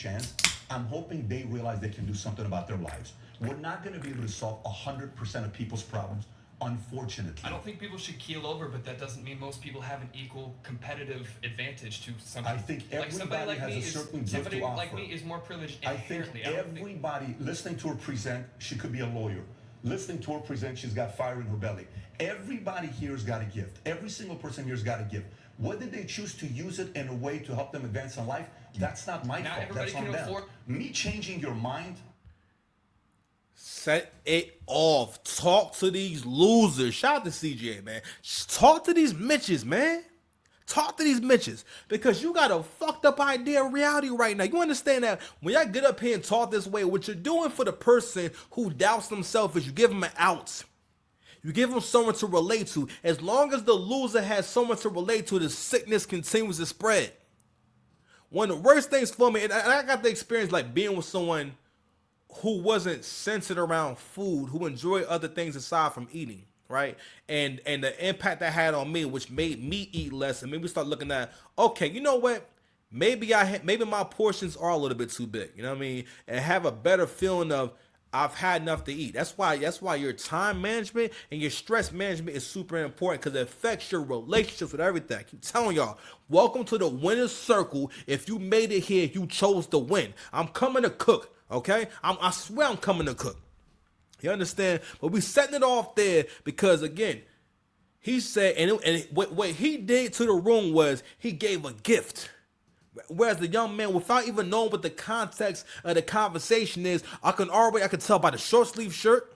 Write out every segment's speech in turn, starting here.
chance. I'm hoping they realize they can do something about their lives. We're not going to be able to solve 100% of people's problems, unfortunately. I don't think people should keel over, but that doesn't mean most people have an equal competitive advantage to something. I think Like somebody everybody like has me a is certain gift somebody to offer. like me is more privileged I think inherently. I don't think everybody listening to her present, she could be a lawyer. Listening to her present, she's got fire in her belly. Everybody here's got a gift. Every single person here's got a gift. Whether they choose to use it in a way to help them advance in life, that's not my not fault. everybody That's on can them. afford. Me changing your mind. Set it off. Talk to these losers. Shout out to CJ, man. Talk to these Mitches, man. Talk to these Mitches. Because you got a fucked up idea of reality right now. You understand that when y'all get up here and talk this way, what you're doing for the person who doubts themselves is you give them an out. You give them someone to relate to. As long as the loser has someone to relate to, the sickness continues to spread. One of the worst things for me, and I got the experience like being with someone who wasn't centered around food, who enjoyed other things aside from eating, right? And the impact that had on me, which made me eat less, and maybe start looking at, okay, you know what? Maybe my portions are a little bit too big, you know what I mean? And have a better feeling of I've had enough to eat. That's why your time management and your stress management is super important because it affects your relationships with everything. I keep telling y'all, welcome to the winner's circle. If you made it here, you chose to win. I'm coming to cook. Okay, I swear I'm coming to cook. You understand? But we setting it off there because again, he said, what he did to the room was he gave a gift. Whereas the young man, without even knowing what the context of the conversation is, I can tell by the short sleeve shirt.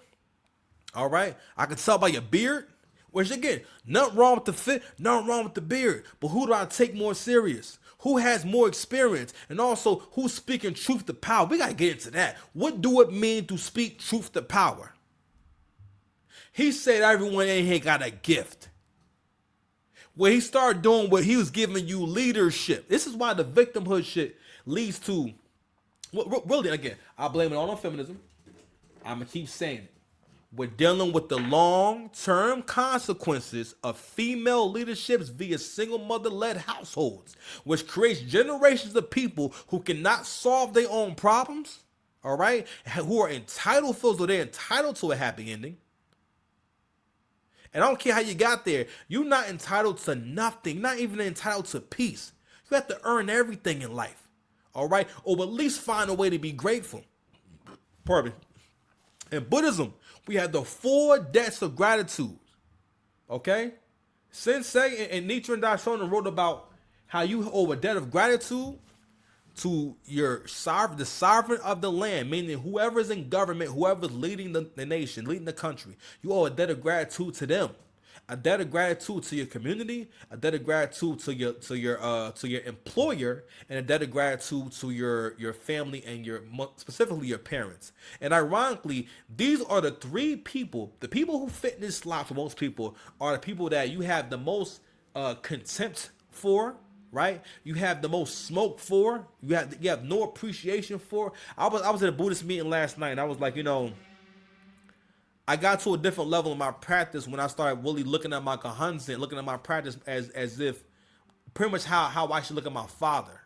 All right, I can tell by your beard. Which again, nothing wrong with the fit, nothing wrong with the beard. But who do I take more serious? Who has more experience? And also, who's speaking truth to power? We got to get into that. What do it mean to speak truth to power? He said everyone in here got a gift. Where he started doing what he was giving you leadership. This is why the victimhood shit leads to, really, again, I blame it all on feminism. I'm going to keep saying it. We're dealing with the long-term consequences of female leaderships via single mother-led households, which creates generations of people who cannot solve their own problems, all right, who are entitled, feels that they're entitled to a happy ending. And I don't care how you got there. You're not entitled to nothing. You're not even entitled to peace. You have to earn everything in life, all right, or at least find a way to be grateful. Pardon me. In Buddhism, we have the 4 debts of gratitude. Okay? Sensei and Nichiren Daishonin wrote about how you owe a debt of gratitude to your sovereign, the sovereign of the land, meaning whoever's in government, whoever's leading the nation, leading the country. You owe a debt of gratitude to them. A debt of gratitude to your community, a debt of gratitude to your employer, and a debt of gratitude to your family and specifically your parents. And ironically, these are the 3 people. The people who fit in this slot for most people are the people that you have the most contempt for. Right, you have the most smoke for. You have no appreciation for. I was at a Buddhist meeting last night, and I was like, I got to a different level in my practice when I started really looking at my Kahansen, looking at my practice as if pretty much how I should look at my father.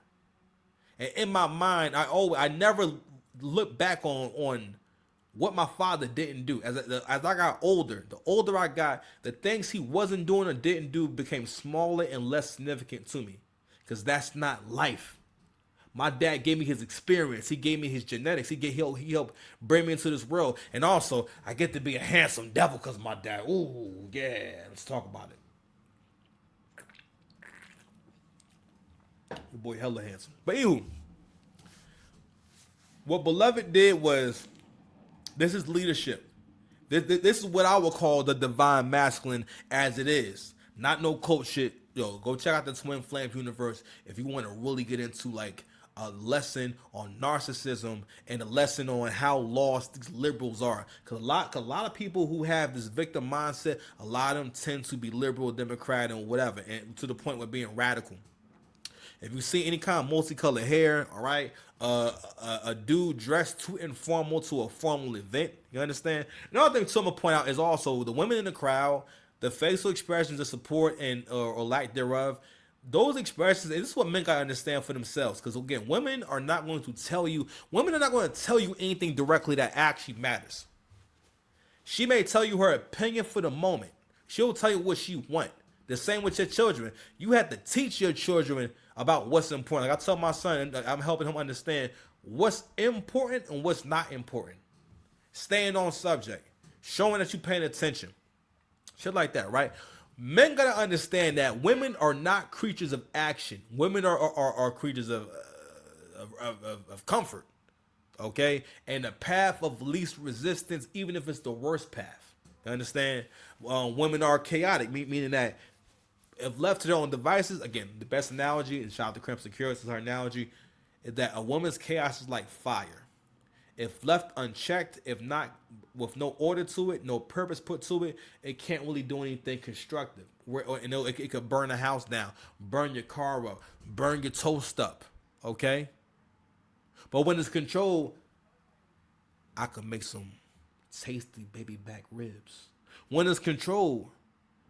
And in my mind, I never look back on what my father didn't do. As I got older, the older I got, the things he wasn't doing or didn't do became smaller and less significant to me. Because that's not life. My dad gave me his experience. He gave me his genetics. He helped bring me into this world. And also, I get to be a handsome devil because of my dad. Ooh, yeah. Let's talk about it. Your boy hella handsome. But anywho, what Beloved did was, this is leadership. This is what I would call the divine masculine as it is. Not no coach shit. Yo, go check out the Twin Flames universe if you want to really get into like a lesson on narcissism and a lesson on how lost these liberals are. Cause a lot of people who have this victim mindset, a lot of them tend to be liberal, Democrat, and whatever, and to the point of being radical. If you see any kind of multicolored hair, all right, a dude dressed too informal to a formal event, you understand? Another thing I'm gonna point out is also the women in the crowd, the facial expressions of support and or lack thereof. those expressions, and this is what men gotta understand for themselves. Because again, women are not going to tell you. Women are not going to tell you anything directly that actually matters. She may tell you her opinion for the moment. She'll tell you what she want. The same with your children. You have to teach your children about what's important. Like I tell my son, I'm helping him understand what's important and what's not important. Staying on subject, showing that you're paying attention, shit like that, right? Men gotta understand that women are not creatures of action. Women are creatures of comfort, okay? And the path of least resistance, even if it's the worst path. You understand? Women are chaotic, meaning that if left to their own devices, again, the best analogy, and shout out to Crimson Cure, this is her analogy, is that a woman's chaos is like fire. If left unchecked, if not with no order to it, no purpose put to it, it can't really do anything constructive. It could burn a house down, burn your car up, burn your toast up, okay? But when it's controlled, I could make some tasty baby back ribs. When it's controlled,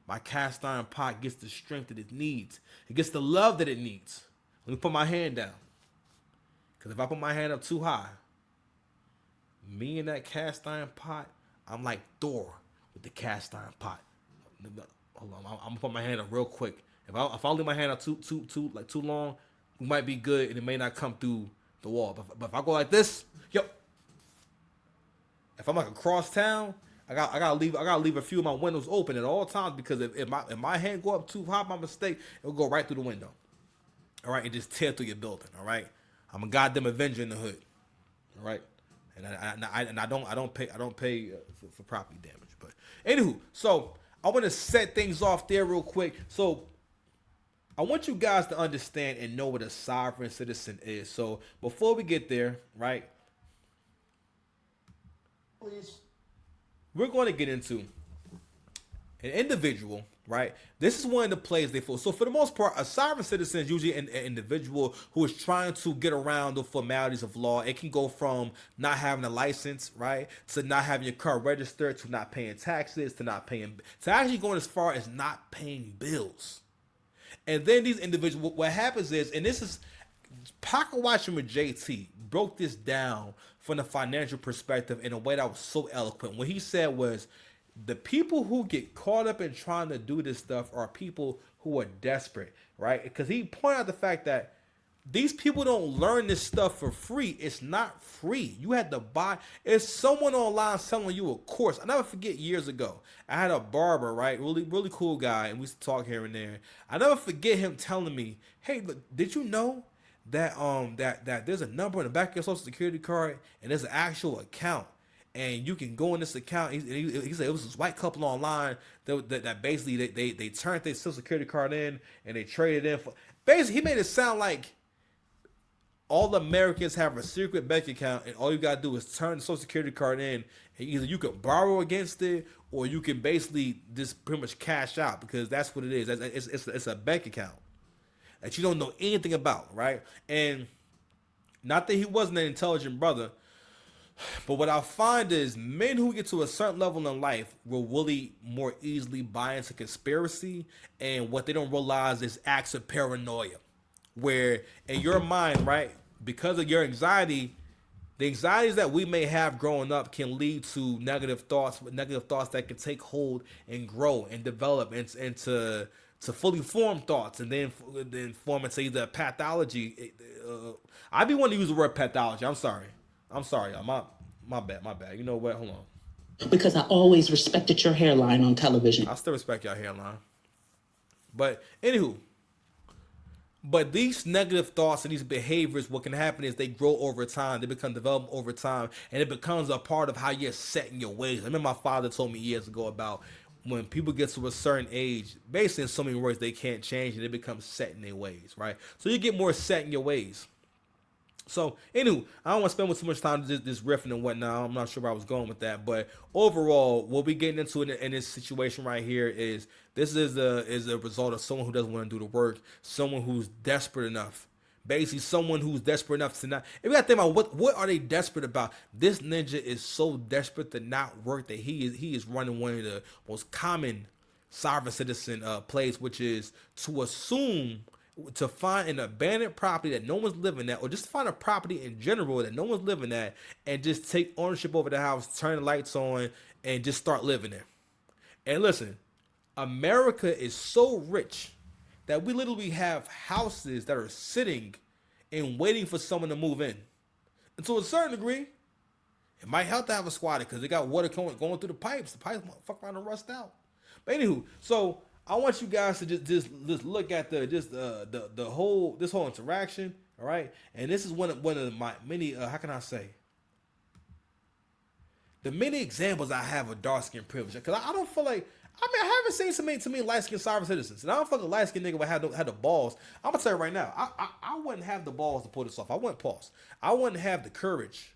my cast iron pot gets the strength that it needs. It gets the love that it needs. Let me put my hand down. Because if I put my hand up too high, me and that cast iron pot, I'm like Thor with the cast iron pot. Hold on, I'm gonna put my hand up real quick. If I leave my hand up too long, we might be good and it may not come through the wall. But if I go like this, if I'm like across town, I gotta leave a few of my windows open at all times, because if my hand go up too high by mistake, it'll go right through the window. All right, and just tear through your building. All right, I'm a goddamn Avenger in the hood. All right, and I don't pay for property damage. But anywho, so I want to set things off there real quick. So I want you guys to understand and know what a sovereign citizen is. So before we get there, right? Please. We're going to get into an individual, right? This is one of the plays they fall. So for the most part, a sovereign citizen is usually an individual who is trying to get around the formalities of law. It can go from not having a license, right, to not having your car registered, to not paying taxes, to actually going as far as not paying bills. And then these individuals, what happens is, and this is, Pocket Watching with JT broke this down from the financial perspective in a way that was so eloquent. What he said was, the people who get caught up in trying to do this stuff are people who are desperate, right? Because he pointed out the fact that these people don't learn this stuff for free. It's not free. You had to buy. It's someone online selling you a course. I never forget, years ago, I had a barber, right? Really, really cool guy, and we used to talk here and there. I never forget him telling me, "Hey, look, did you know that that there's a number in the back of your social security card, and there's an actual account, and you can go in this account." He said it was this white couple online that basically they turned their social security card in and they traded in for. Basically, he made it sound like all Americans have a secret bank account, and all you gotta do is turn the social security card in, and either you can borrow against it, or you can basically just pretty much cash out, because that's what it is. It's a bank account that you don't know anything about, right? And not that he wasn't an intelligent brother, but what I find is men who get to a certain level in life will really more easily buy into conspiracy, and what they don't realize is acts of paranoia, where in your mind, right, because of your anxiety, the anxieties that we may have growing up can lead to negative thoughts that can take hold and grow and develop into fully formed thoughts, and then form into either a pathology. I be wanting to use the word pathology. I'm sorry. My bad. You know what? Hold on. Because I always respected your hairline on television. I still respect your hairline. But anywho, but these negative thoughts and these behaviors, what can happen is they grow over time. They become developed over time, and it becomes a part of how you're set in your ways. I remember my father told me years ago about when people get to a certain age, basically in so many words, they can't change, and they become set in their ways, right? So you get more set in your ways. So, anyway, I don't want to spend too much time just riffing and whatnot. I'm not sure where I was going with that. But overall, what we're getting into in this situation right here is this is a result of someone who doesn't want to do the work, someone who's desperate enough. Basically, someone who's desperate enough to not. If you got to think about what are they desperate about? This ninja is so desperate to not work that he is running one of the most common sovereign citizen plays, which is to assume to find an abandoned property that no one's living at, or just find a property in general that no one's living at, and just take ownership over the house, turn the lights on, and just start living there. And listen, America is so rich that we literally have houses that are sitting and waiting for someone to move in. And to a certain degree, it might help to have a squatter because they got water going through the pipes. The pipes might fuck around and rust out. But anywho, so I want you guys to just look at the whole interaction, all right? And this is one of my many how can I say, the many examples I have of dark skin privilege, because I don't feel like, I haven't seen so many light skinned sovereign citizens, and I don't feel like a light skinned nigga would have the balls. I'm gonna tell you right now, I wouldn't have the balls to pull this off. I wouldn't pause. I wouldn't have the courage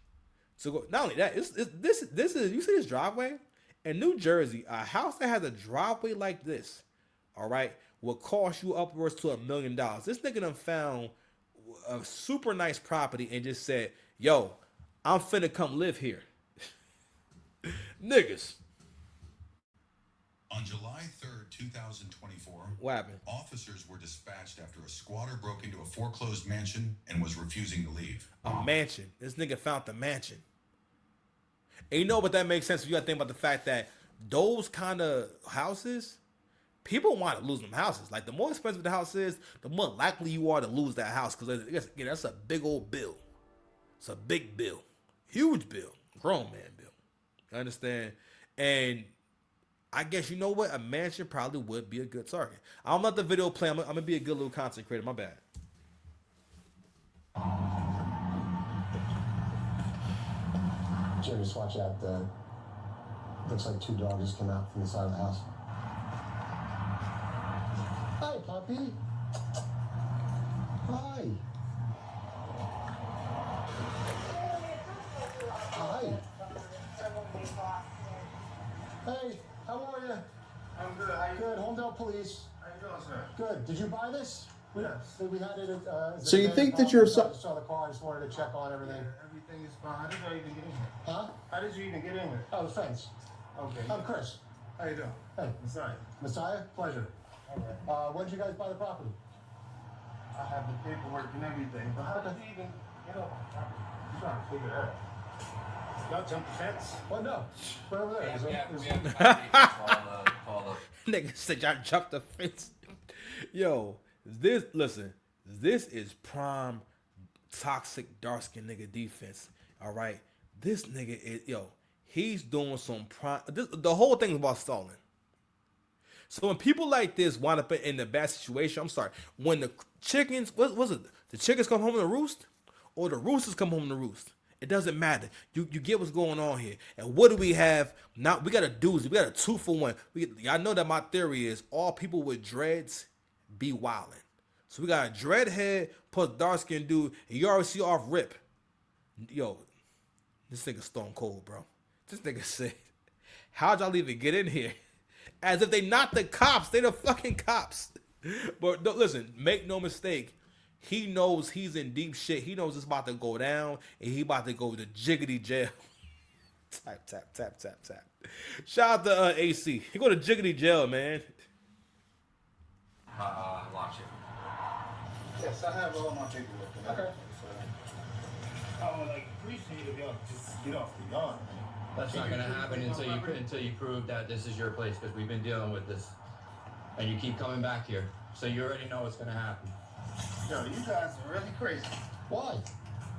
to go. Not only that, this is you see this driveway in New Jersey, a house that has a driveway like this, all right, will cost you upwards to $1 million. This nigga done found a super nice property and just said, "Yo, I'm finna come live here." Niggas. On July 3rd, 2024, What happened? officers were dispatched after a squatter broke into a foreclosed mansion and was refusing to leave. A mansion. This nigga found the mansion. And you know what that makes sense if you gotta think about the fact that those kind of houses, people want to lose them houses. Like the more expensive the house is, the more likely you are to lose that house because that's a big old bill. It's a big bill, huge bill, grown man bill. You understand? And I guess you know what? A mansion probably would be a good target. I'll let the video play. I'm gonna be a good little content creator. My bad. Jerry, just watch out. Looks like 2 dogs just came out from the side of the house. Hi, puppy. Hi. Hi. Hey, how are you? I'm good. How you Good. Homedale Police. How you doing, sir? Good. Did you buy this? Yes. We had it at. So you think that you're I just saw the car. I just wanted to check on everything. Everything is fine. How did you even get in here? Huh? How did you even get in here? Oh, the fence. Okay. I'm Chris. How you doing? Hey, Messiah. Messiah. Pleasure. All right. When did you guys buy the property? I have the paperwork and everything, but how did you even get off my property? I'm trying to figure it out. Y'all jumped the fence? Well, no. Right over there. Nigga said y'all jumped the fence. Yo, this is prime toxic dark skin nigga defense. All right, this nigga is he's doing some prime. The whole thing is about stalling. So when people like this wind up in a bad situation, I'm sorry. When the chickens, what was it? The chickens come home to roost, or the roosters come home to roost. It doesn't matter. You get what's going on here. And what do we have? Now we got a doozy. We got a 2-for-1. Y'all know that my theory is all people with dreads be wildin'. So we got a dread head plus dark skin dude, and you already see off rip. Yo, this nigga stone cold, bro. This nigga said, how'd y'all even get in here? As if they not the cops. They the fucking cops. But listen, make no mistake. He knows he's in deep shit. He knows it's about to go down, and he about to go to jiggity jail. Tap, tap, tap, tap, tap. Shout out to AC. He go to jiggity jail, man. Watch it. Yes, I have all my paperwork. Okay. I would appreciate if y'all just get off the yard. That's not gonna happen until you prove that this is your place, because we've been dealing with this, and you keep coming back here, so you already know what's gonna happen. Yo, you guys are really crazy. Why?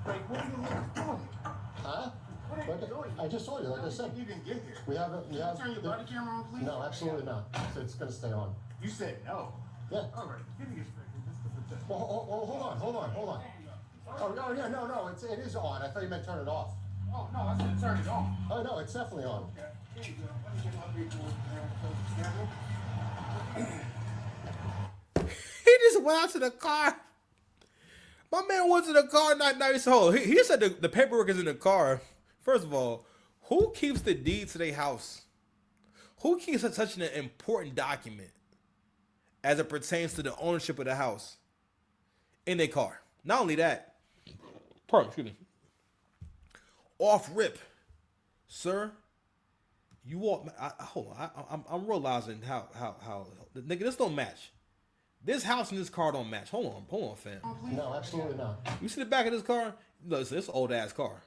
Like, what are you niggas doing? Huh? What are you doing? I just told you, like I said. You didn't get here. We have a. We have. Turn your body camera on, please. No, absolutely not. It's gonna stay on. You said no. Yeah. All right, give me your speaker just to protect. Well, hold on. Oh no, yeah, no, it is on. I thought you meant turn it off. Oh no, I said turn it on. Oh no, it's definitely on. Okay, here you go. Let me get my paperwork. He just went out to the car. My man went to the car, not nice hole. He said the paperwork is in the car. First of all, who keeps the deed to their house? Who keeps such an important document as it pertains to the ownership of the house in their car? Not only that, excuse me. Off rip, sir. You want? Hold on. I'm realizing how nigga, this don't match. This house and this car don't match. Hold on, fam. No, absolutely not. You see the back of this car? Look, it's an old ass car,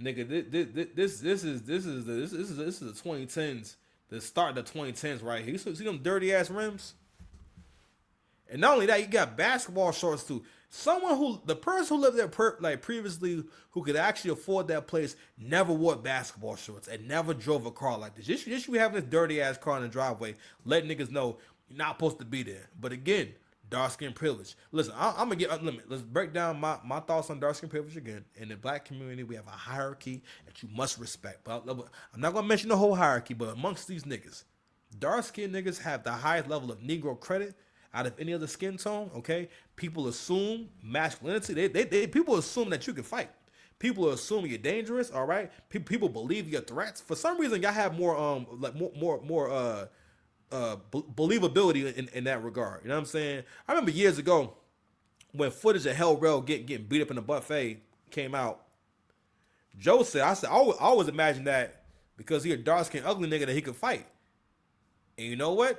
nigga. This is the 2010s. The start of the 2010s right here. You see them dirty ass rims? And not only that, you got basketball shorts too. The person who lived there previously, who could actually afford that place, never wore basketball shorts and never drove a car like this. Just you having this dirty ass car in the driveway, letting niggas know you're not supposed to be there. But again, dark skin privilege. Listen, I'm gonna get unlimited. Let's break down my thoughts on dark skin privilege again. In the black community, we have a hierarchy that you must respect. But I'm not gonna mention the whole hierarchy, but amongst these niggas, dark skin niggas have the highest level of Negro credit out of any other skin tone. Okay, people assume masculinity. People assume that you can fight. People assume you're dangerous. All right, people believe your threats. For some reason, y'all have more believability in that regard. You know what I'm saying? I remember years ago when footage of Hell Rell getting beat up in the buffet came out. Joe said, I always imagined that because he a dark skinned ugly nigga that he could fight. And you know what?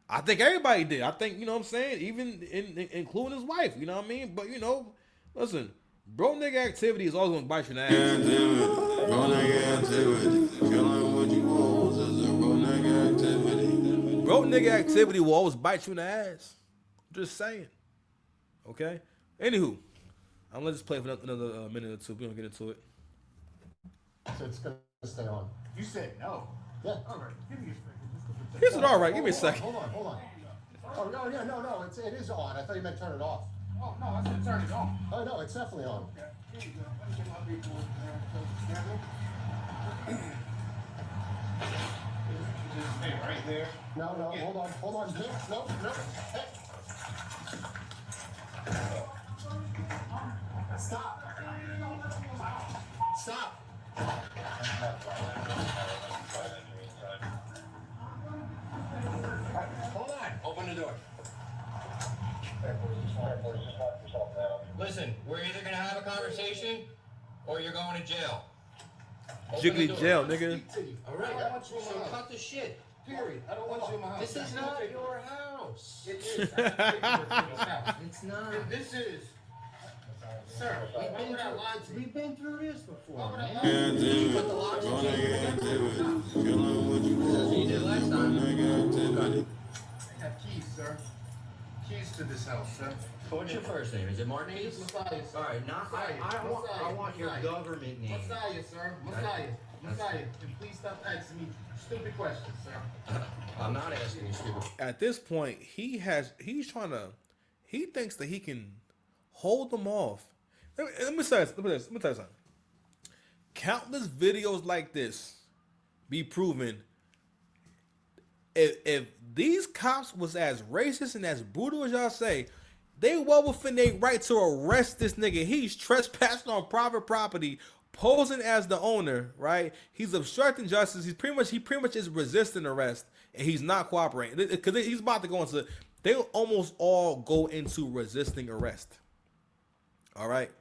I think everybody did. I think, you know what I'm saying? Even including his wife, you know what I mean? But you know, listen, bro nigga activity is always gonna bite you in the ass. Bro nigga activity. Feeling what you want is a bro nigga activity. Bro nigga activity will always bite you in the ass. Just saying. Okay? Anywho, I'm gonna just play for another minute or two. We're gonna get into it. So it's gonna stay on. You said no. Yeah. All right, give me a second. Here's it all right. Give me a second. Hold on. Oh no, yeah, no, it is on. I thought you meant turn it off. Oh, no, I said turn it on. Oh no, it's definitely on. Okay, here you go. Let me get my people together. Just stay right there. No, hold on. No. Hey. Stop. Hold on. Open the door. Listen, we're either gonna have a conversation or you're going to jail. Open the Jiggly door. jail, nigga. All right. I don't want you in my So house. cut the shit. Period. I don't want you in my house. This is not your house. It is. I can take you to this house. It's not. And this is. Sir, why would I lie to you? We've been through this before, Why would I man. lie to you? Did you put the locks in? You did last time. I have keys, sir. Keys to this house, sir. What's your first name? Is it Martin? Messiah, sir. All right, not I want your government name. Messiah, sir. Messiah. And please stop asking me stupid questions, sir. I'm not asking you stupid. At this point, he thinks that he can hold them off. Let me tell you something. Countless videos like this be proven. If these cops was as racist and as brutal as y'all say, they well within their right to arrest this nigga. He's trespassing on private property, posing as the owner, right? He's obstructing justice. He pretty much is resisting arrest, and he's not cooperating because he's about to go into. They almost all go into resisting arrest. All right.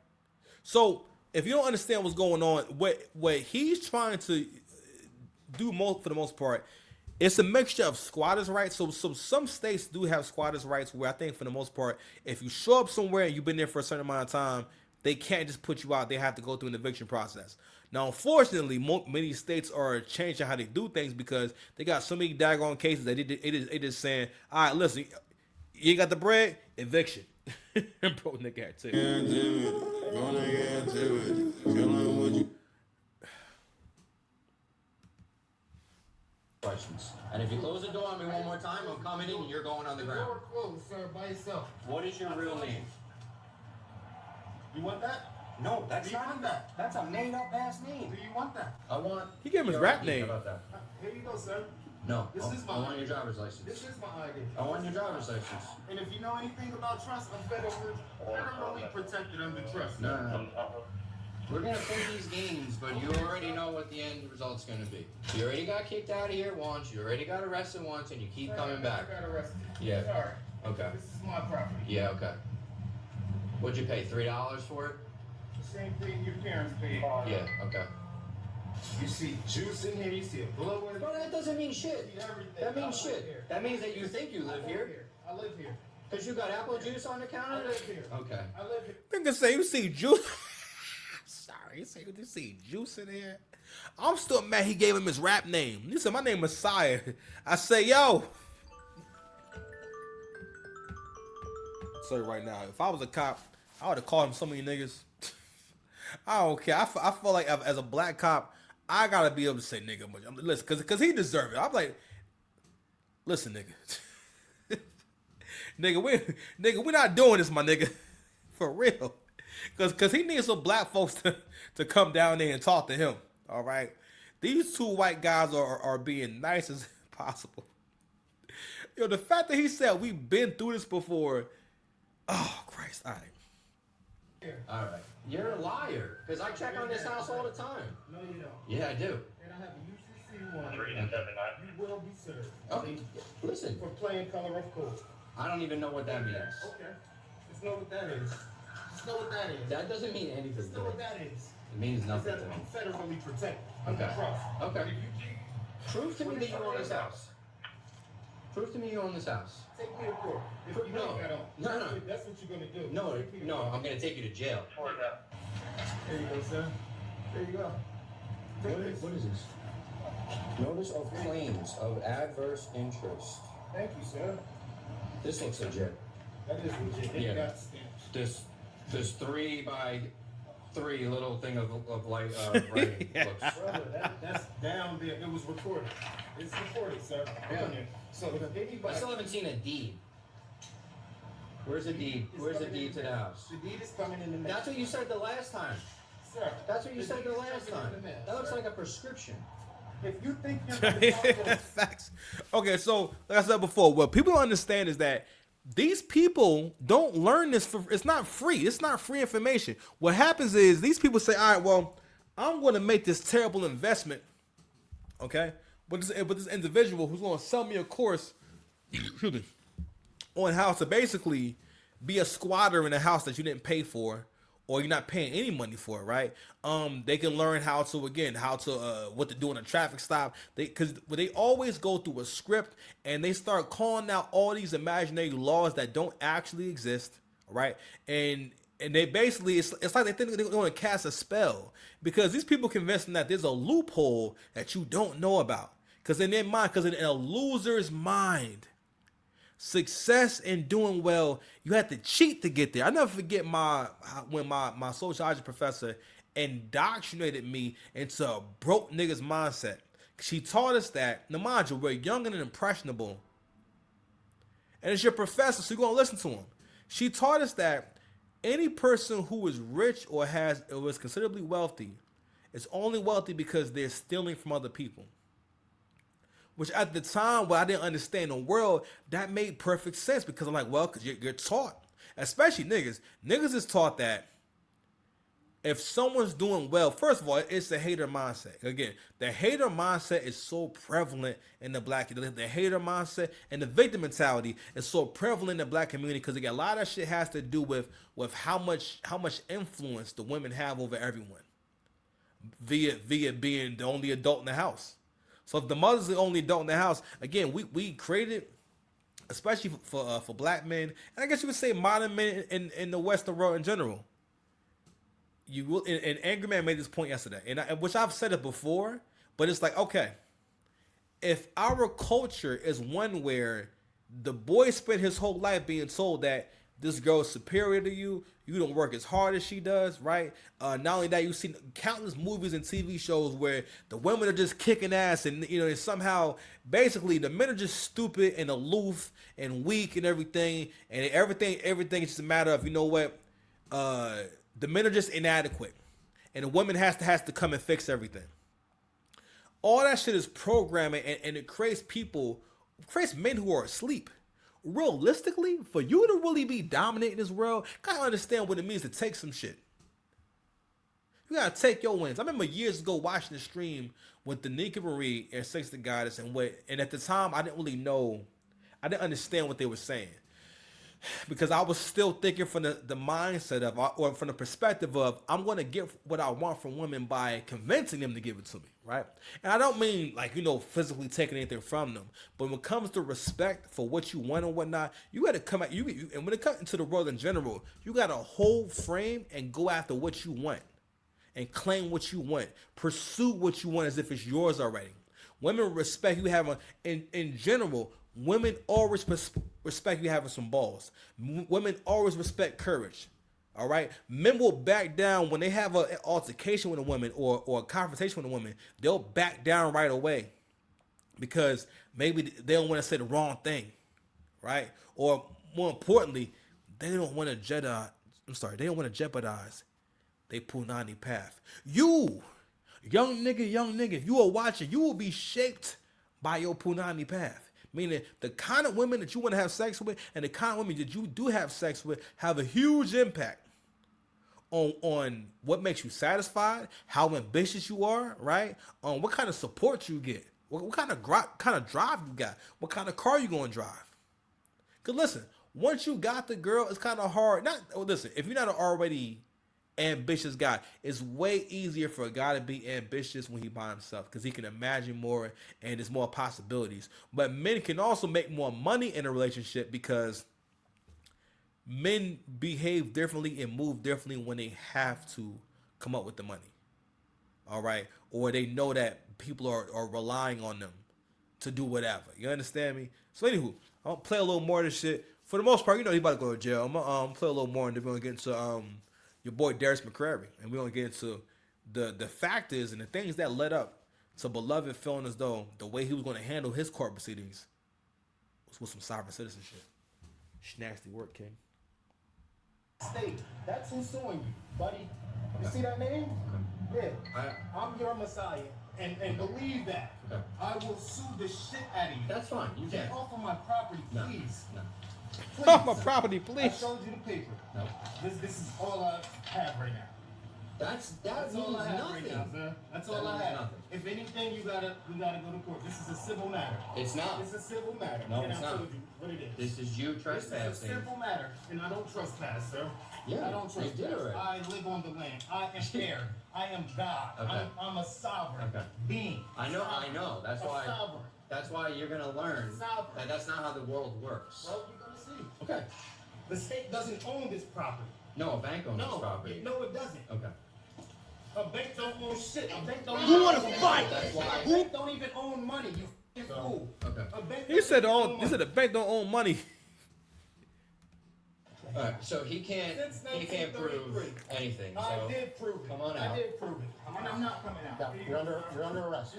So if you don't understand what's going on, what he's trying to do for the most part, it's a mixture of squatters' rights. So some states do have squatters' rights where I think for the most part, if you show up somewhere and you've been there for a certain amount of time, they can't just put you out. They have to go through an eviction process. Now, unfortunately, many states are changing how they do things because they got so many daggone cases that it is saying, all right, listen, you ain't got the bread, eviction. Bro, nigga activity. Questions. And if you close the door on me one more time, I'm coming in and you're going on the ground. Door closed, sir, by yourself. What is your real name? You want that? No, that's Do you not want that? That's a made up ass name. Do you want that? I want. He gave him his your rap ID. name. How about that? Here you go, sir. No. This is I my want your ID. driver's license. This is my ID. I want your driver's license. And if you know anything about trust, I'm federally protected under trust. No. We're gonna play these games, but you already know what the end result's gonna be. You already got kicked out of here once, you already got arrested once, and you keep coming back. I got arrested. Yeah. Sorry. Okay. This is my property. Yeah, okay. What'd you pay? $3 for it? The same thing your parents paid. Yeah, okay. You see juice in here, you see a blow in Well, that doesn't mean shit. See everything. That means right shit. here. That means that you think you live here. I live here. Cause you got apple juice on the I counter? live here. Okay. I live here. Nigga say you see juice. Sorry, you say you see juice in here. I'm still mad he gave him his rap name. He said my name Messiah. I say yo. Tell you right now, if I was a cop, I would have called him so many niggas. I don't care. I feel like as a black cop, I gotta be able to say nigga much. Listen, cause he deserve it. I'm like, listen, nigga. Nigga, we're not doing this, my nigga. For real. Cause he needs some black folks to come down there and talk to him. All right. These two white guys are being nice as possible. Yo, the fact that he said we've been through this before. Oh Christ! All right. All right. You're a liar. Cause I check on this house all the time. No, you don't. Yeah, I do. And I have a UCC one. 379. You will be served. Okay. Listen, For playing color of court. I don't even know what that means. Okay. Just know what that is. Just know what that is. That doesn't mean anything Just to know me. what that is. It means Is nothing that to me. I'm federally protected. Under Okay. trust. Okay. If you keep, Prove to me that you own this house. Prove to me you own this house. take me to court. If you No. don't, I don't. No, no. That's what you're gonna do. No, Take me to no, court. I'm gonna take you to jail. There you go, sir. There you go. Take this. What is this? Notice of claims of adverse interest. Thank you, sir. This looks legit. That is legit. They Yeah. got stamps. This 3 by 3 little thing of light writing looks. Brother, that's down there. It was recorded. It's recorded, sir. Yeah. On there. So if I anybody, still haven't seen a deed. Where's the deed? It's Where's the coming deed in to the house? The deed is coming in the mail. That's what you said the last time. Sir. That's what you said the deed is last coming time. in the mail, That looks sir. like a prescription. If you think you're gonna talk to Facts. Okay, so like I said before, what people don't understand is that these people don't learn this for. It's not free. It's not free information. What happens is these people say, "All right, well, I'm going to make this terrible investment." Okay, but this individual who's going to sell me a course, excuse me, on how to basically be a squatter in a house that you didn't pay for, or you're not paying any money for, right? They can learn how to what to do in a traffic stop. Because they always go through a script and they start calling out all these imaginary laws that don't actually exist, right? And they basically it's like they think they're going to cast a spell because these people convince them that there's a loophole that you don't know about. Because in their mind, because in a loser's mind, success and doing well, you have to cheat to get there. I never forget when my sociology professor indoctrinated me into a broke nigga's mindset. She taught us that, now mind you, we're young and impressionable. And it's your professor, so you're going to listen to him. She taught us that any person who is rich or is considerably wealthy is only wealthy because they're stealing from other people. Which at the time, when I didn't understand the world, that made perfect sense because I'm like, well, because you're taught, especially niggas. Niggas is taught that if someone's doing well, first of all, it's the hater mindset. Again, the hater mindset is so prevalent in the black community. The hater mindset and the victim mentality is so prevalent in the black community because a lot of that shit has to do with how much influence the women have over everyone via being the only adult in the house. So if the mother's the only adult in the house, again, we created, especially for black men, and I guess you would say modern men in the Western world in general. You will, and Angry Man made this point yesterday, and which I've said it before, but it's like, okay, if our culture is one where the boy spent his whole life being told that this girl is superior to you, you don't work as hard as she does, right? Not only that, you've seen countless movies and TV shows where the women are just kicking ass, and and somehow, basically, the men are just stupid and aloof and weak and everything is just a matter of, you know what, the men are just inadequate, and the woman has to come and fix everything. All that shit is programming, and it creates men who are asleep. Realistically, for you to really be dominating this world, you gotta understand what it means to take some shit. You gotta take your wins. I remember years ago watching the stream with Danica Marie and Six the Goddess, and at the time I didn't understand what they were saying. because I was still thinking from the mindset of, or from the perspective of, I'm going to get what I want from women by convincing them to give it to me, right? And I don't mean like, physically taking anything from them, but when it comes to respect for what you want and whatnot, you got to come at you, and when it comes into the world in general, you got to hold frame and go after what you want and claim what you want, pursue what you want as if it's yours already. Women respect you having, in general, women always respect you having some balls. Women always respect courage. All right. Men will back down when they have an altercation with a woman or a confrontation with a woman. They'll back down right away because maybe they don't want to say the wrong thing, right? Or more importantly, they don't want to jeopardize. They don't want to jeopardize their punani path. You, young nigga, if you are watching, you will be shaped by your punani path. Meaning the kind of women that you want to have sex with and the kind of women that you do have sex with have a huge impact on what makes you satisfied, how ambitious you are, right? On what kind of support you get, what kind of drive you got, what kind of car you gonna drive. Cause listen, once you got the girl, it's kind of hard. Listen, if you're not an already ambitious guy, it's way easier for a guy to be ambitious when he by himself because he can imagine more and there's more possibilities. But men can also make more money in a relationship because men behave differently and move differently when they have to come up with the money. All right. Or they know that people are relying on them to do whatever. You understand me? So anywho, I'll play a little more of this shit. For the most part, he's about to go to jail. I'm gonna play a little more and then we're gonna get into your boy Darius McCrary, and we're gonna get into the factors and the things that led up to Beloved feeling as though the way he was gonna handle his court proceedings was with some sovereign citizenship. Nasty work, King. State. That's who's suing you, buddy. You see that name? Yeah. I'm your Messiah. And believe that. Okay. I will sue the shit out of you. That's fine. You Get can. off of my property, No. please. No. Please. Off my property, I please. showed you the paper. No. This is all I have right now. That That's means all I have nothing. right now, sir. That's That all I means have. nothing. If anything, we gotta go to court. This is a civil matter. It's not. It's a civil matter. No, and it's I not. told you what it is. This is you This is a trespassing. civil matter, and I don't trespass, sir. Yeah, I don't you trespass. did already. I live on the land. I am heir. I am God. Okay. I'm a sovereign Okay. being. I know. That's A why. sovereign. That's why you're gonna learn Sovereign. that that's not how the world works. Well, you're gonna see. Okay. The state doesn't own this property. No, a bank owns this property. No, it doesn't. Okay. A bank don't own shit. A bank don't. You wanna own fight? money. That's why. A bank don't even own money. You f***ing fool. Okay. A bank He said don't even he said the bank don't own money. All right. So he can't. Since He can't prove 1933. anything. I So did prove it. come on I out. did prove it. And I'm not coming out. Yeah, you're under arrest.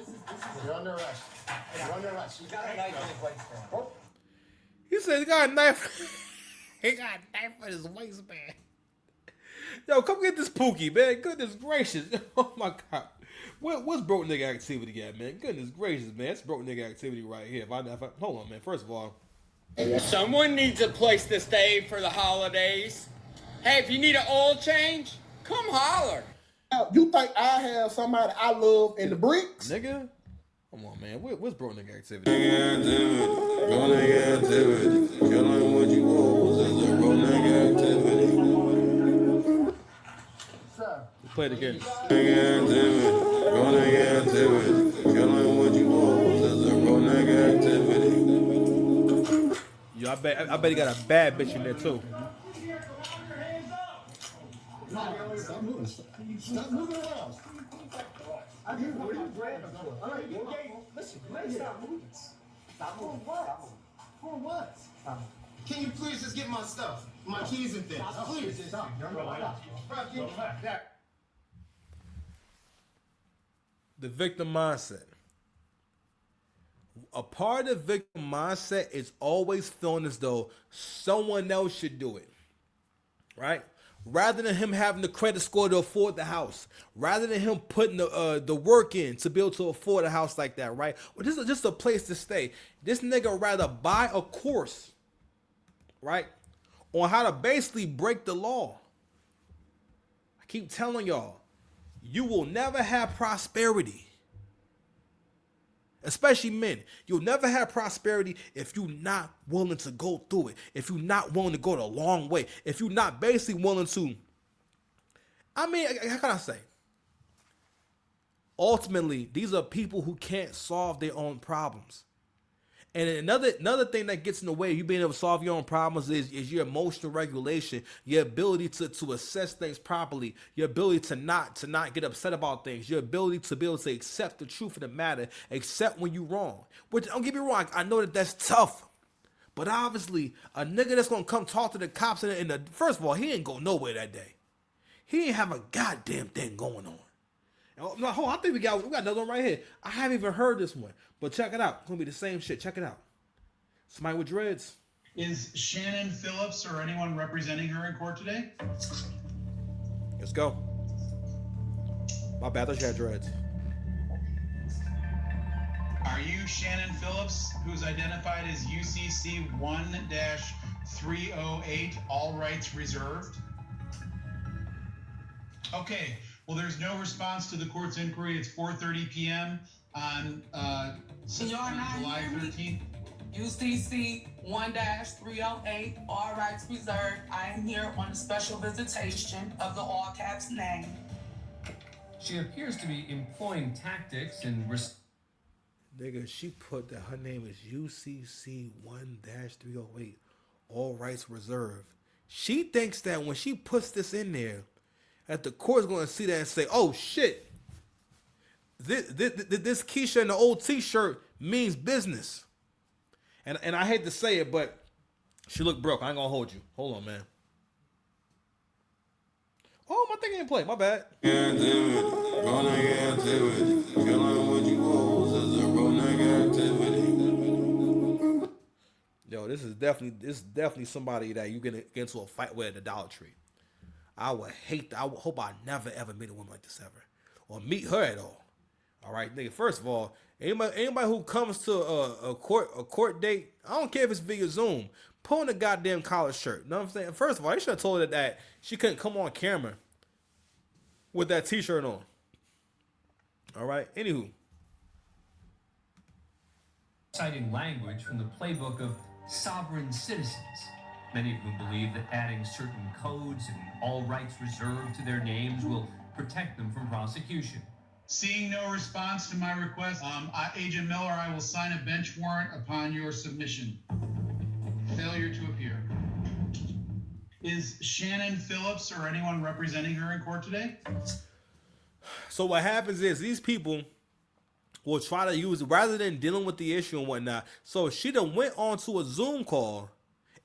You're under arrest. You're under arrest. You got a knife in his waistband. He said he got a knife. He got a knife in his waistband. Yo, come get this Pookie, man. Goodness gracious. Oh my God. What's broke nigga activity at, man? Goodness gracious, man. It's broke nigga activity right here. If I hold on, man. First of all, Someone needs a place to stay for the holidays. Hey, if you need an oil change, come holler. You think I have somebody I love in the bricks? nigga, come on, man. What's broke nigga activity? Sir. Play it again. Yo, I bet he got a bad bitch in there too. Stop moving. Stop moving around. I didn't know you grabbed him. All right, you gave him. Listen, please stop moving. Stop moving. For what? Can you please just get my stuff? My keys and things. Please. Stop. Bro, give me that. The victim mindset. A part of victim mindset is always feeling as though someone else should do it, right? Rather than him having the credit score to afford the house, rather than him putting the work in to be able to afford a house like that, right? Well, this is just a place to stay. This nigga rather buy a course, right, on how to basically break the law. I keep telling y'all, you will never have prosperity especially men. You'll never have prosperity if you're not willing to go through it. If you're not willing to go the long way. If you're not basically willing to, I mean, how can I say? Ultimately, these are people who can't solve their own problems. And another thing that gets in the way of you being able to solve your own problems is your emotional regulation, your ability to assess things properly, your ability to not get upset about things, your ability to be able to accept the truth of the matter, accept when you're wrong. Which, don't get me wrong, I know that that's tough. But obviously, a nigga that's gonna come talk to the cops in the first of all, he ain't go nowhere that day. He ain't have a goddamn thing going on. Hold on, I think we got another one right here. I haven't even heard this one, but check it out. It's gonna be the same shit. Check it out. Somebody with dreads. Is Shannon Phillips or anyone representing her in court today? Let's go. My bad, I thought you had dreads. Are you Shannon Phillips, who's identified as UCC 1-308, all rights reserved? Okay. Well, there's no response to the court's inquiry. It's 4:30 p.m. on July 13th. UCC 1-308, all rights reserved. I am here on a special visitation of the all caps name. She appears to be employing tactics and Nigga, she put that her name is UCC 1-308, all rights reserved. She thinks that when she puts this in there, that the court's going to see that and say, oh shit, this Keisha in the old t-shirt means business. And I hate to say it, but she looked broke. I ain't going to hold you. Hold on, man. Oh, my thing ain't play. My bad. Yo, this is definitely somebody that you get into a fight with at the Dollar Tree. I would hope I never ever meet a woman like this ever, or meet her at all. All right, nigga. First of all, anybody who comes to a court date, I don't care if it's via Zoom, put on a goddamn collar shirt. You know what I'm saying? First of all, they should have told her that she couldn't come on camera with that t-shirt on. All right. Anywho, citing language from the playbook of sovereign citizens. Many of whom believe that adding certain codes and all rights reserved to their names will protect them from prosecution. Seeing no response to my request, Agent Miller, I will sign a bench warrant upon your submission. Failure to appear. Is Shannon Phillips or anyone representing her in court today? So what happens is these people will try to use, rather than dealing with the issue and whatnot. So she done went onto a Zoom call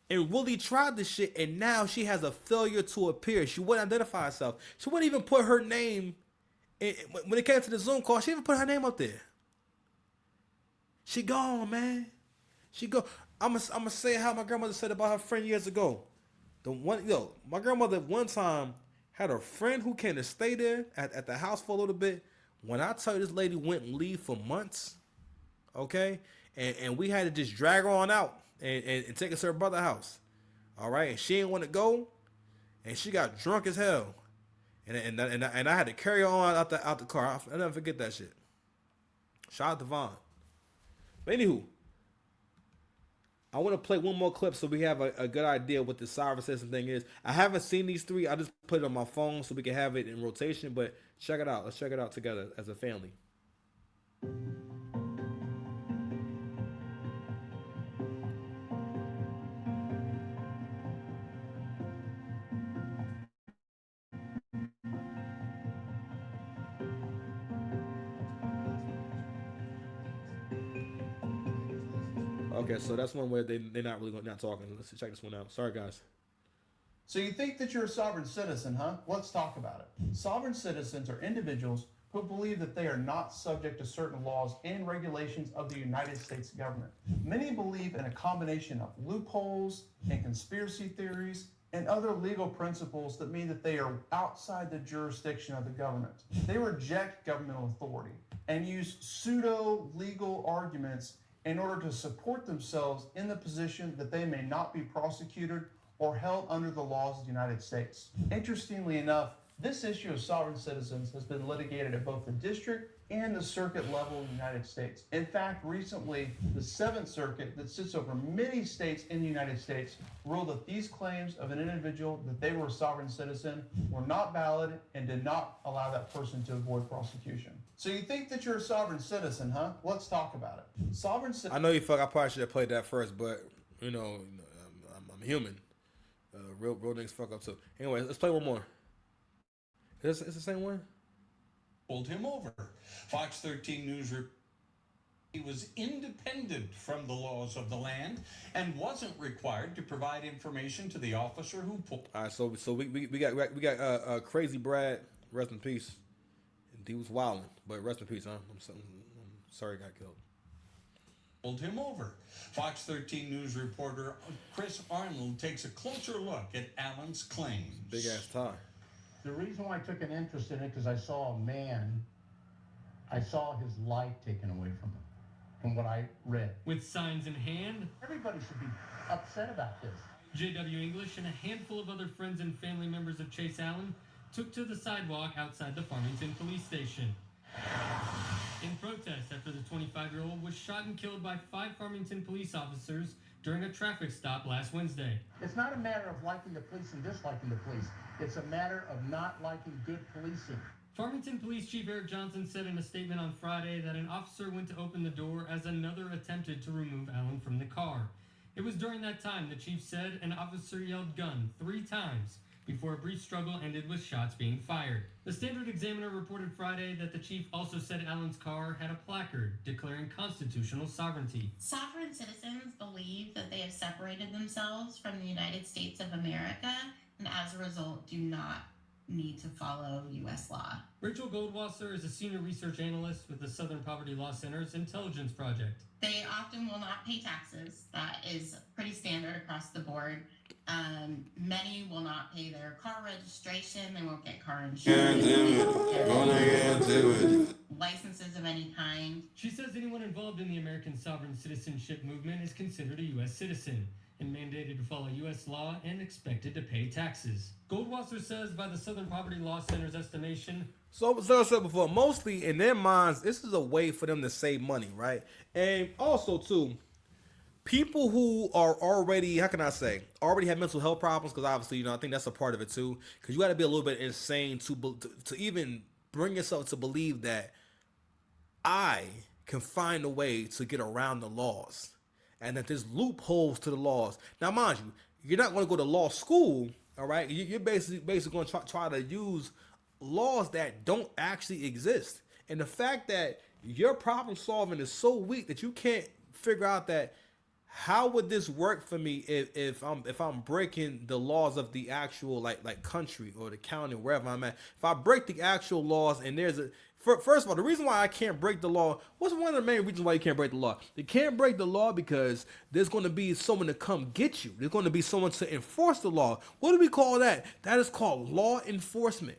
and really tried this shit, and now she has a failure to appear. She wouldn't identify herself. She wouldn't even put her name in, when it came to the Zoom call. She didn't even put her name up there. She gone, man. She go. I'm gonna say how my grandmother said about her friend years ago. My grandmother one time had a friend who came to stay there at the house for a little bit. When I tell you this lady went and leave for months, okay, and we had to just drag her on out. And take us to her brother's house. All right. And she didn't want to go. And she got drunk as hell. And I had to carry her on out the car. I'll never forget that shit. Shout out to Vaughn. But anywho, I want to play one more clip so we have a good idea what the sovereign citizen thing is. I haven't seen these three. I just put it on my phone so we can have it in rotation. But check it out. Let's check it out together as a family. Okay, so that's one where they're not really not talking. Let's check this one out. Sorry, guys. So you think that you're a sovereign citizen, huh? Let's talk about it. Sovereign citizens are individuals who believe that they are not subject to certain laws and regulations of the United States government. Many believe in a combination of loopholes and conspiracy theories and other legal principles that mean that they are outside the jurisdiction of the government. They reject governmental authority and use pseudo-legal arguments in order to support themselves in the position that they may not be prosecuted or held under the laws of the United States. Interestingly enough, This issue of sovereign citizens has been litigated at both the district and the circuit level in the United States. In fact, recently, the Seventh Circuit, that sits over many states in the United States, ruled that these claims of an individual that they were a sovereign citizen were not valid and did not allow that person to avoid prosecution. So you think that you're a sovereign citizen, huh? Let's talk about it. Sovereign citizen. I know you fuck. I probably should have played that first, but you know, I'm human. Real niggas fuck up too. Anyway, let's play one more. It's the same one. Pulled him over. Fox 13 News reported he was independent from the laws of the land and wasn't required to provide information to the officer who pulled. All right, so we got Crazy Brad. Rest in peace. He was wilding, but rest in peace, huh? I'm sorry he got killed. Pulled him over. Fox 13 News reporter Chris Arnold takes a closer look at Allen's claims. Big ass tie. The reason why I took an interest in it because I saw a man, I saw his life taken away from him, from what I read. With signs in hand, everybody should be upset about this. J.W. English and a handful of other friends and family members of Chase Allen took to the sidewalk outside the Farmington police station. In protest after the 25-year-old was shot and killed by 5 Farmington police officers during a traffic stop last Wednesday. It's not a matter of liking the police and disliking the police. It's a matter of not liking good policing. Farmington Police Chief Eric Johnson said in a statement on Friday that an officer went to open the door as another attempted to remove Allen from the car. It was during that time, the chief said, an officer yelled gun 3 times before a brief struggle ended with shots being fired. The Standard Examiner reported Friday that the chief also said Allen's car had a placard declaring constitutional sovereignty. Sovereign citizens believe that they have separated themselves from the United States of America and as a result do not need to follow U.S. law. Rachel Goldwasser is a senior research analyst with the Southern Poverty Law Center's Intelligence Project. They often will not pay taxes. That is pretty standard across the board. Many will not pay their car registration. They won't get car insurance. Licenses of any kind. She says anyone involved in the American sovereign citizenship movement is considered a U.S. citizen and mandated to follow U.S. law and expected to pay taxes. Goldwasser says by the Southern Poverty Law Center's estimation, So I said before, mostly in their minds, this is a way for them to save money, right? And also, too, people who are already, how can I say, already have mental health problems, because obviously, you know, I think that's a part of it, too. Because you got to be a little bit insane to even bring yourself to believe that I can find a way to get around the laws and that there's loopholes to the laws. Now, mind you, you're not going to go to law school, all right? You're basically going to try to use laws that don't actually exist. And the fact that your problem solving is so weak that you can't figure out that how would this work for me if I'm breaking the laws of the actual like country or the county wherever I'm at. If I break the actual laws and there's a first of all, the reason why I can't break the law, what's one of the main reasons why you can't break the law? You can't break the law because there's going to be someone to come get you. There's going to be someone to enforce the law. What do we call that? That is called law enforcement.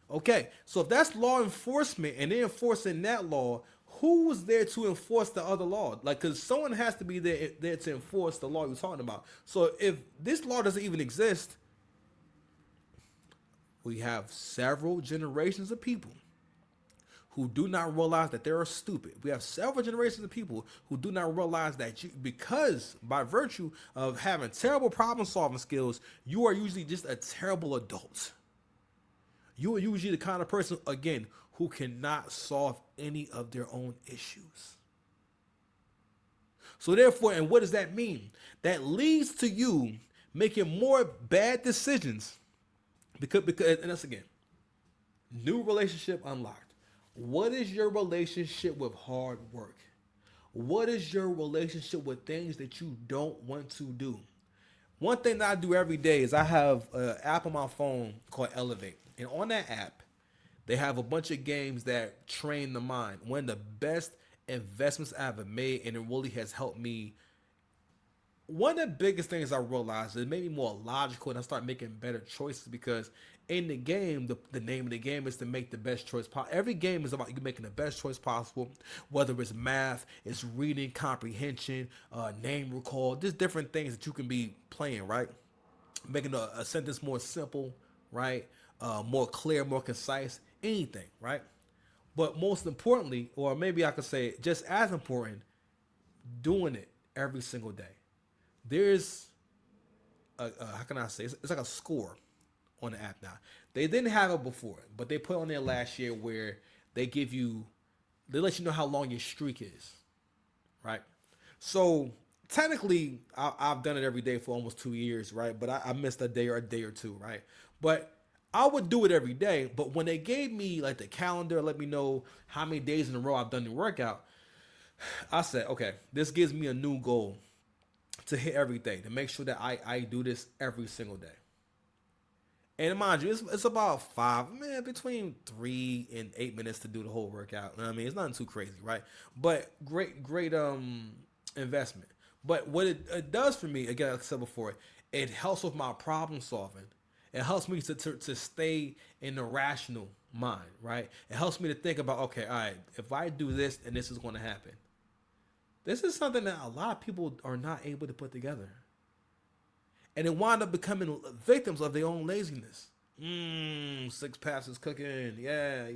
Okay, so if that's law enforcement and they're enforcing that law, who's there to enforce the other law? Like, because someone has to be there to enforce the law you're talking about. So if this law doesn't even exist, we have several generations of people who do not realize that they are stupid. We have several generations of people who do not realize that because by virtue of having terrible problem solving skills, you are usually just a terrible adult. You are usually the kind of person, again, who cannot solve any of their own issues. So therefore, and what does that mean? That leads to you making more bad decisions because and that's again, new relationship unlocked. What is your relationship with hard work? What is your relationship with things that you don't want to do? One thing that I do every day is I have an app on my phone called Elevate. And on that app, they have a bunch of games that train the mind. One of the best investments I ever made, and it really has helped me. One of the biggest things I realized is it made me more logical and I start making better choices because in the game, the name of the game is to make the best choice possible. Every game is about you making the best choice possible, whether it's math, it's reading, comprehension, name recall, just different things that you can be playing, right? Making a sentence more simple, right? more clear, more concise, anything, right? But most importantly, or maybe I could say just as important, doing it every single day. There's how can I say? It's like a score on the app now. They didn't have it before, but they put on there last year where they let you know how long your streak is, right? So technically, I've done it every day for almost 2 years, right? But I missed a day or two, right? But I would do it every day. But when they gave me like the calendar, let me know how many days in a row I've done the workout, I said, okay, this gives me a new goal to hit every day, to make sure that I do this every single day. And mind you, it's about between 3 and 8 minutes to do the whole workout. You know what I mean, it's nothing too crazy, right? But great investment. But what it does for me, again, like I said before, it helps with my problem solving. It helps me to stay in the rational mind, right? It helps me to think about, okay, all right, if I do this, then this is going to happen. This is something that a lot of people are not able to put together. And they wind up becoming victims of their own laziness. 6 passes cooking. Yeah.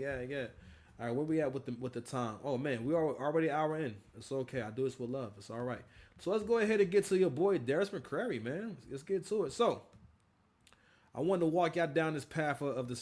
All right, where we at with the time? Oh, man, we are already an hour in. It's okay. I do this with love. It's all right. So let's go ahead and get to your boy, Darius McCrary, man. Let's get to it. So I wanted to walk y'all down this path of the